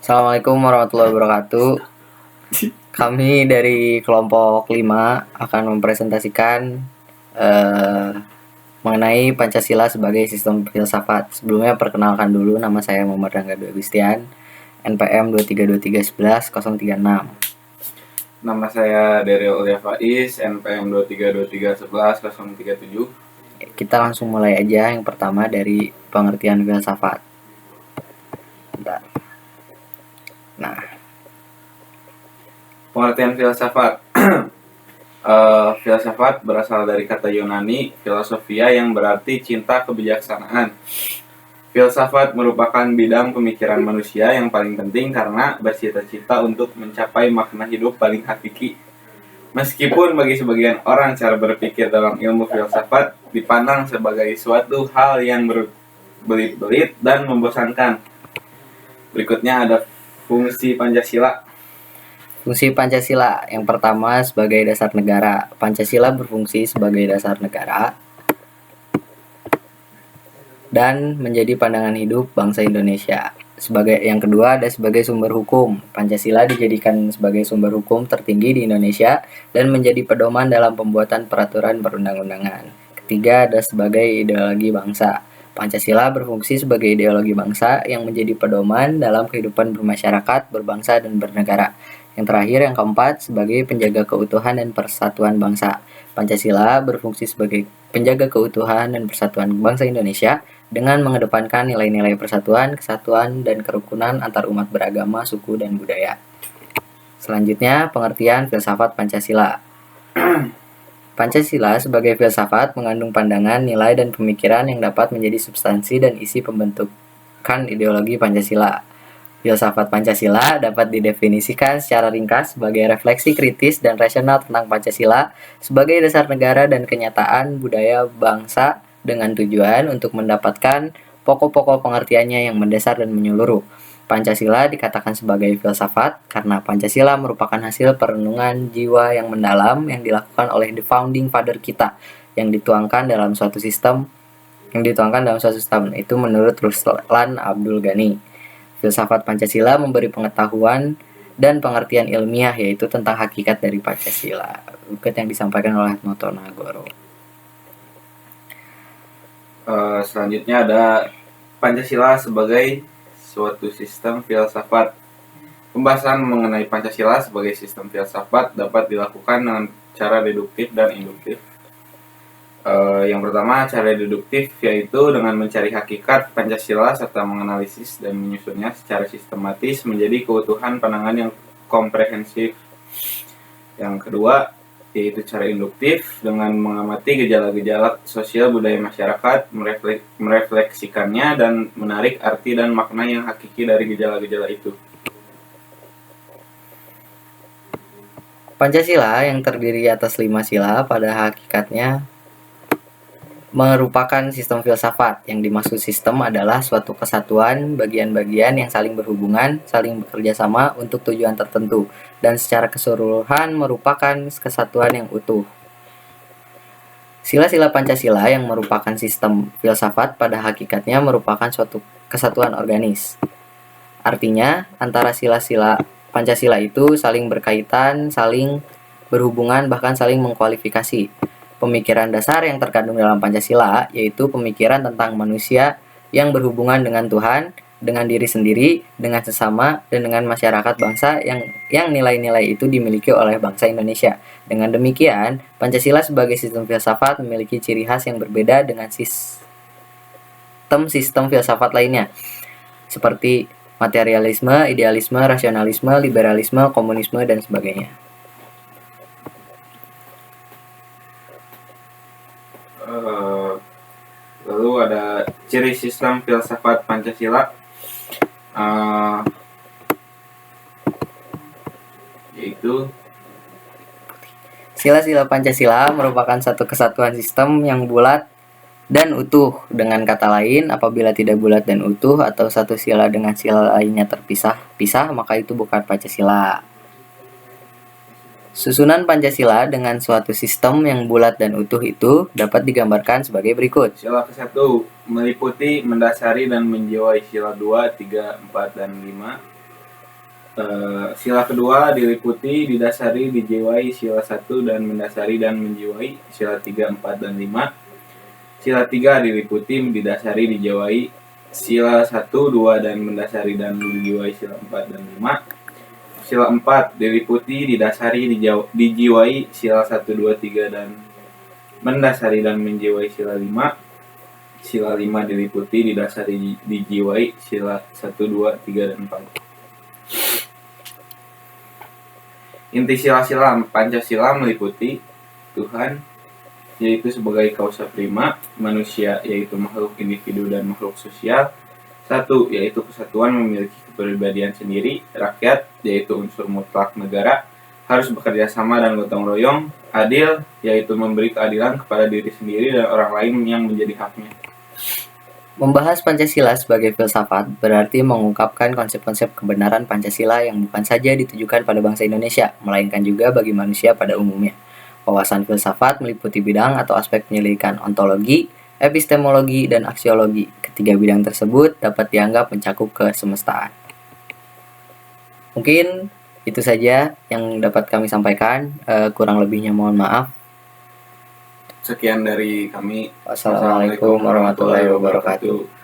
Assalamualaikum warahmatullahi wabarakatuh. Kami dari kelompok 5 akan mempresentasikan mengenai Pancasila sebagai sistem filsafat. Sebelumnya perkenalkan dulu, nama saya Muhammad Rangga Dwi Agustian, NPM 232311-036. Nama saya Daryl Ulya Faiz, NPM 232311-037. Kita langsung mulai aja. Yang pertama dari pengertian filsafat. Bentar. Nah, Pengertian filsafat. Filsafat berasal dari kata Yunani filosofia yang berarti cinta kebijaksanaan. Filsafat merupakan bidang pemikiran manusia yang paling penting karena bercita-cita untuk mencapai makna hidup paling hakiki. Meskipun bagi sebagian orang cara berpikir dalam ilmu filsafat dipandang sebagai suatu hal yang berbelit-belit dan membosankan. Berikutnya ada fungsi Pancasila. fungsi Pancasila yang pertama sebagai dasar negara. Pancasila berfungsi sebagai dasar negara dan menjadi pandangan hidup bangsa Indonesia. Sebagai yang kedua ada sebagai sumber hukum. Pancasila dijadikan sebagai sumber hukum tertinggi di Indonesia dan menjadi pedoman dalam pembuatan peraturan perundang-undangan. Ketiga ada sebagai ideologi bangsa. Pancasila berfungsi sebagai ideologi bangsa yang menjadi pedoman dalam kehidupan bermasyarakat, berbangsa, dan bernegara. Yang terakhir, yang keempat, sebagai penjaga keutuhan dan persatuan bangsa. Pancasila berfungsi sebagai penjaga keutuhan dan persatuan bangsa Indonesia dengan mengedepankan nilai-nilai persatuan, kesatuan, dan kerukunan antar umat beragama, suku, dan budaya. Selanjutnya, pengertian filsafat Pancasila. Pancasila sebagai filsafat mengandung pandangan, nilai, dan pemikiran yang dapat menjadi substansi dan isi pembentukan ideologi Pancasila. Filsafat Pancasila dapat didefinisikan secara ringkas sebagai refleksi kritis dan rasional tentang Pancasila sebagai dasar negara dan kenyataan budaya bangsa dengan tujuan untuk mendapatkan pokok-pokok pengertiannya yang mendasar dan menyeluruh. Pancasila dikatakan sebagai filsafat karena Pancasila merupakan hasil perenungan jiwa yang mendalam yang dilakukan oleh the founding father kita yang dituangkan dalam suatu sistem itu menurut Ruslan Abdul Ghani. Filsafat Pancasila memberi pengetahuan dan pengertian ilmiah yaitu tentang hakikat dari Pancasila. Berikut yang disampaikan oleh Noto Nagoro. Selanjutnya ada Pancasila sebagai suatu sistem filsafat. Pembahasan mengenai Pancasila sebagai sistem filsafat dapat dilakukan dengan cara deduktif dan induktif. Yang pertama, cara deduktif yaitu dengan mencari hakikat Pancasila serta menganalisis dan menyusunnya secara sistematis menjadi keutuhan pandangan yang komprehensif. Yang kedua, yaitu cara induktif dengan mengamati gejala-gejala sosial budaya masyarakat, merefleksikannya dan menarik arti dan makna yang hakiki dari gejala-gejala itu. Pancasila yang terdiri atas 5 sila pada hakikatnya merupakan sistem filsafat. Yang dimaksud sistem adalah suatu kesatuan bagian-bagian yang saling berhubungan, saling bekerja sama untuk tujuan tertentu, dan secara keseluruhan merupakan kesatuan yang utuh. Sila-sila Pancasila yang merupakan sistem filsafat pada hakikatnya merupakan suatu kesatuan organis. Artinya, antara sila-sila Pancasila itu saling berkaitan, saling berhubungan, bahkan saling mengkualifikasi. Pemikiran dasar yang terkandung dalam Pancasila yaitu pemikiran tentang manusia yang berhubungan dengan Tuhan, dengan diri sendiri, dengan sesama, dan dengan masyarakat bangsa yang nilai-nilai itu dimiliki oleh bangsa Indonesia. Dengan demikian, Pancasila sebagai sistem filsafat memiliki ciri khas yang berbeda dengan sistem filsafat lainnya, seperti materialisme, idealisme, rasionalisme, liberalisme, komunisme, dan sebagainya. Lalu ada ciri sistem filsafat Pancasila, yaitu sila-sila Pancasila merupakan satu kesatuan sistem yang bulat dan utuh. Dengan kata lain, apabila tidak bulat dan utuh atau satu sila dengan sila lainnya terpisah, maka itu bukan Pancasila. Susunan Pancasila dengan suatu sistem yang bulat dan utuh itu dapat digambarkan sebagai berikut. Sila ke-1 meliputi, mendasari, dan menjiwai sila 2, 3, 4, dan 5. Sila kedua diliputi, didasari, dijiwai sila 1 dan mendasari dan menjiwai sila 3, 4, dan 5. Sila 3 diliputi, didasari, dijiwai sila 1, 2, dan mendasari dan menjiwai sila 4 dan 5. Sila 4 diliputi, didasari, dijiwai sila 1, 2, 3, dan mendasari dan menjiwai sila 5. Sila 5 diliputi, didasari, dijiwai sila 1, 2, 3, dan 4. Inti sila-sila Pancasila meliputi Tuhan, yaitu sebagai kausa prima, manusia yaitu makhluk individu dan makhluk sosial. 1. Yaitu kesatuan memiliki kepribadian sendiri. Rakyat yaitu unsur mutlak negara, harus bekerja sama dan gotong royong. Adil yaitu memberi keadilan kepada diri sendiri dan orang lain yang menjadi haknya. Membahas Pancasila sebagai filsafat berarti mengungkapkan konsep-konsep kebenaran Pancasila yang bukan saja ditujukan pada bangsa Indonesia, melainkan juga bagi manusia pada umumnya. Wawasan filsafat meliputi bidang atau aspek penyelidikan ontologi, epistemologi, dan aksiologi. Ketiga bidang tersebut dapat dianggap mencakup kesemestaan. Mungkin itu saja yang dapat kami sampaikan. Kurang lebihnya mohon maaf. Sekian dari kami. Wassalamualaikum warahmatullahi wabarakatuh.